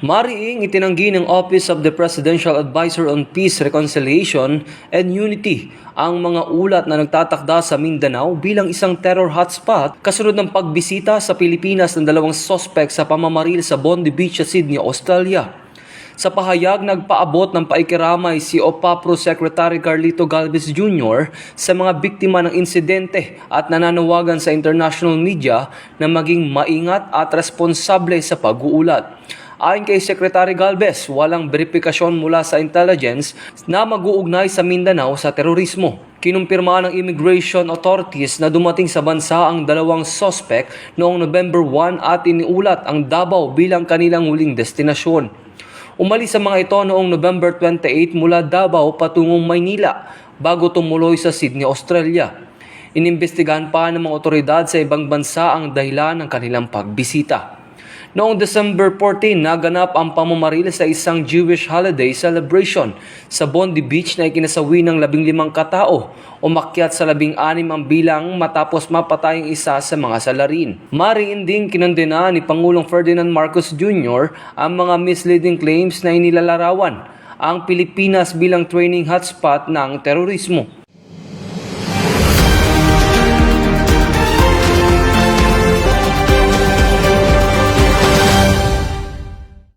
Mariing itinanggi ng Office of the Presidential Advisor on Peace, Reconciliation and Unity ang mga ulat na nagtatakda sa Mindanao bilang isang terror hotspot kasunod ng pagbisita sa Pilipinas ng dalawang sospek sa pamamaril sa Bondi Beach sa Sydney, Australia. Sa pahayag, nagpaabot ng paikiramay si OPAPRO Secretary Carlito Galvez Jr. sa mga biktima ng insidente at nananawagan sa international media na maging maingat at responsable sa pag-uulat. Ayon kay Secretary Galvez, walang beripikasyon mula sa intelligence na mag-uugnay sa Mindanao sa terorismo. Kinumpirma ng immigration authorities na dumating sa bansa ang dalawang sospek noong November 1 at iniulat ang Davao bilang kanilang huling destinasyon. Umalis sa mga ito noong November 28 mula Davao patungong Maynila bago tumuloy sa Sydney, Australia. Inimbestigahan pa ng mga otoridad sa ibang bansa ang dahilan ng kanilang pagbisita. Noong December 14, naganap ang pamamaril sa isang Jewish holiday celebration sa Bondi Beach na ikinasawi ng 15 katao. Umakyat sa 16 ang bilang matapos mapatay ang isa sa mga salarin. Mariin ding kinondena ni Pangulong Ferdinand Marcos Jr. ang mga misleading claims na inilalarawan ang Pilipinas bilang training hotspot ng terorismo.